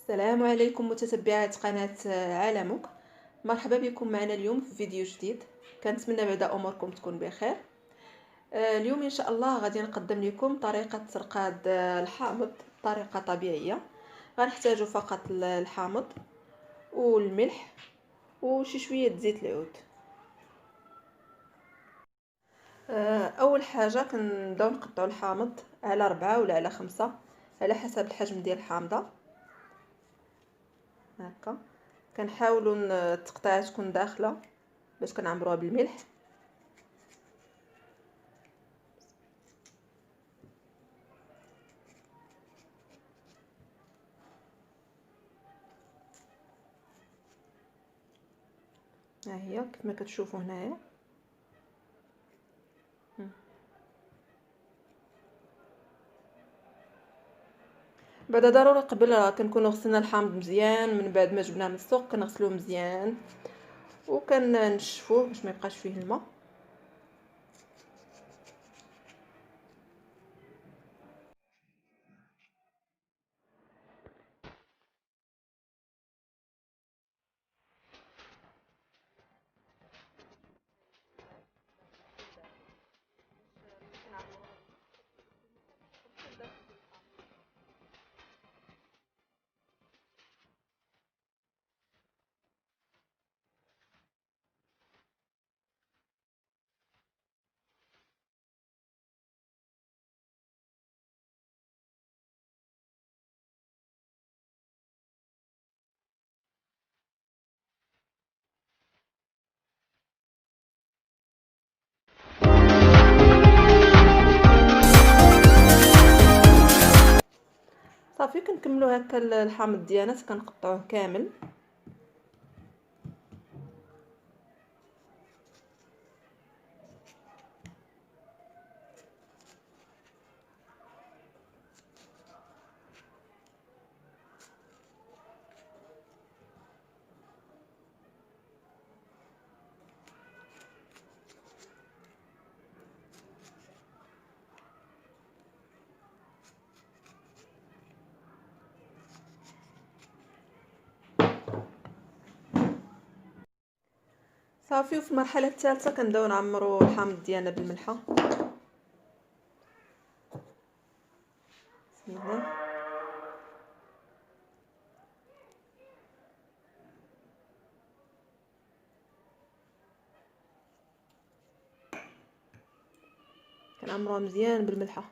السلام عليكم متتبعات قناة عالمك. مرحبا بكم معنا اليوم في فيديو جديد. كنتمنى بعدا اموركم تكون بخير. اليوم ان شاء الله غادي نقدم لكم طريقة ترقاد الحامض بطريقة طبيعية. غنحتاجو فقط الحامض والملح وشي شوية زيت العود. اول حاجة كنبداو نقطعو الحامض على 4 ولا على 5 على حسب الحجم ديال الحامضة. هكا كنحاولوا التقطيعه تكون داخله باش كنعمروها بالملح. ها هي كما كتشوفوا هنايا. بعد ضروري قبل كنكونوا غسلنا الحامض مزيان، من بعد ما جبناه من السوق كنغسلوه مزيان وكنشفوه باش ما يبقاش فيه الماء. صافي كنكملوا هكا الحامض ديالنا كنقطعوه كامل. صافي وفي المرحله الثالثه كنبداو نعمروا الحامض ديالنا بالملحه. بسم الله. كنعمروها مزيان بالملحه.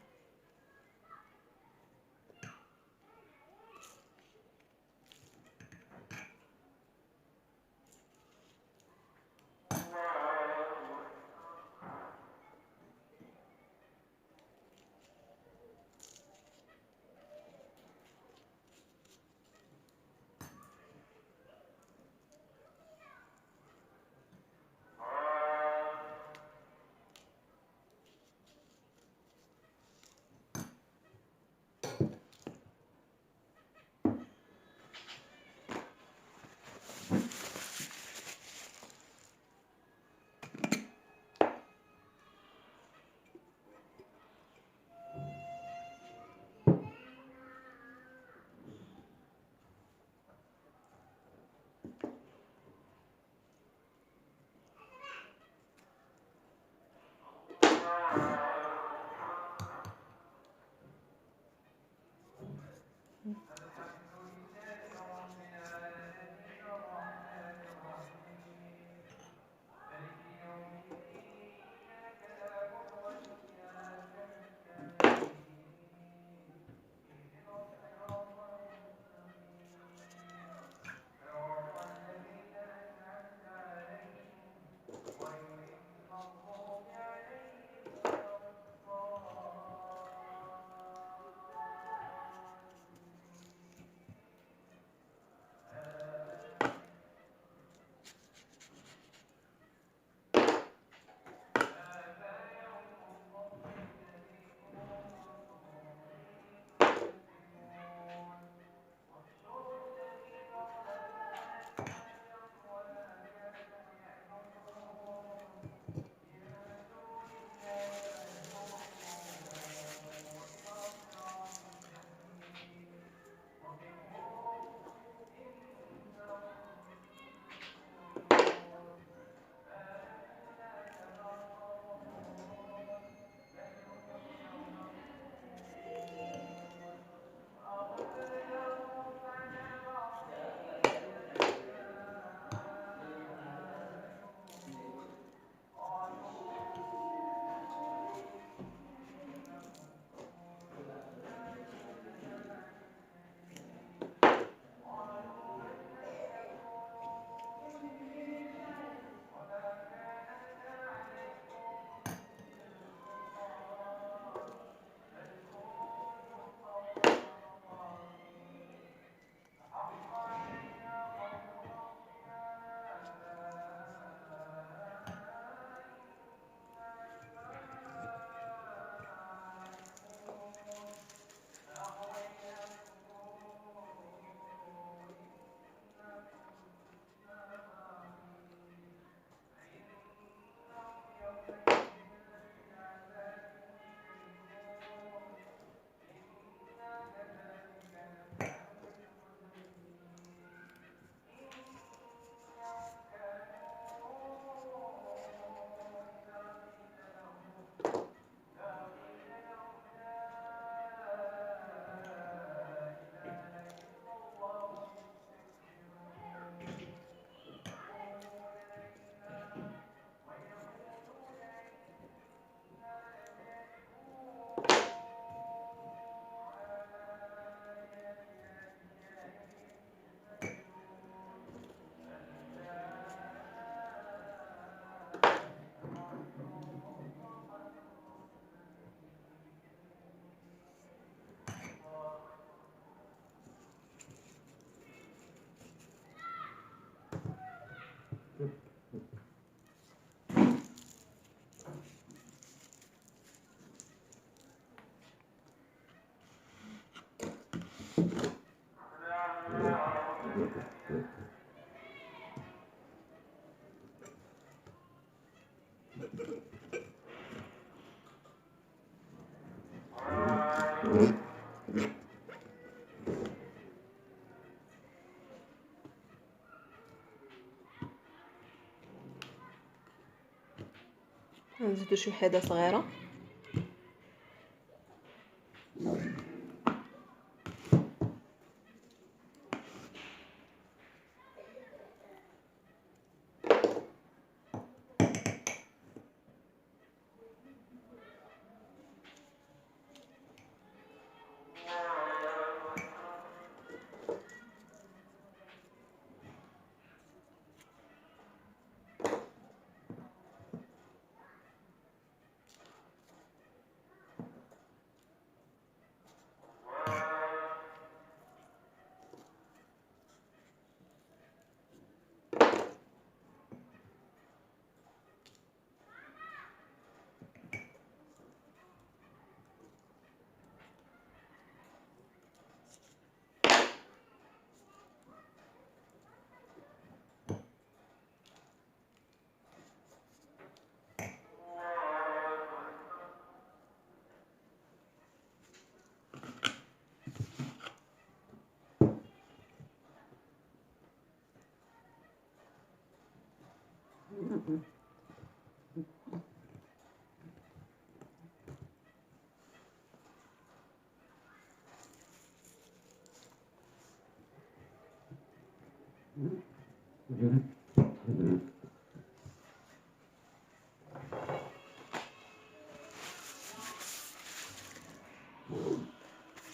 نزيدو شي حيده صغيره.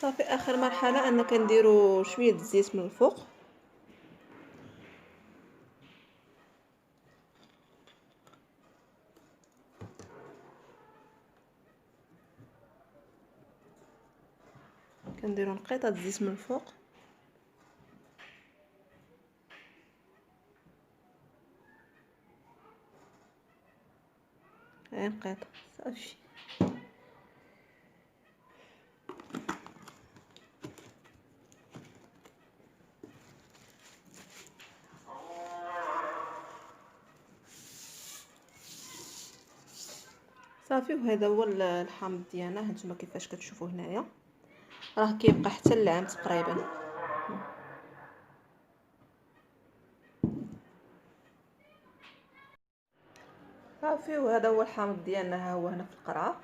صافي، اخر مرحله انا كنديروا شويه الزيت من الفوق. كنديروا نقيطه الزيت من الفوق. هاي نقيطه صافي. صافي، وهذا هو الحامض ديالنا. هانتوما كيفاش كتشوفوا هنايا راه كيبقى حتى العام تقريبا. صافي، وهذا هو الحامض ديالنا. ها هو هنا في القرعه.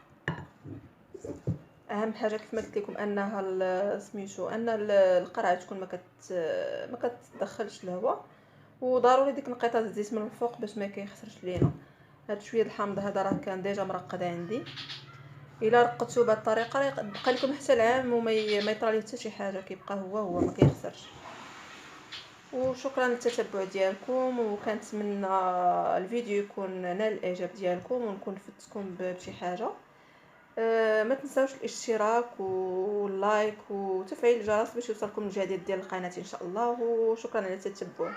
اهم حاجه كيف ما قلت لكم انها سميتو ان القرعه تكون ما كتدخلش الهواء، وضروري ديك نقيطه الزيت من الفوق باش ما كيخسرش لينا. هاد شويه الحامض هذا راه كان ديجا مرقد عندي. الا رقدتوه بهذه الطريقه راه يبقى لكم حتى العام وما يطرى ليه حتى شي حاجه، كيبقى هو ما كيخسرش. وشكرا للتتبع ديالكم، وكنتمنى الفيديو يكون نال الاعجاب ديالكم ونكون فدتكم بشي حاجه. ما تنساوش الاشتراك واللايك وتفعيل الجرس باش يوصلكم الجديد ديال القناه ان شاء الله. وشكرا على التتبع.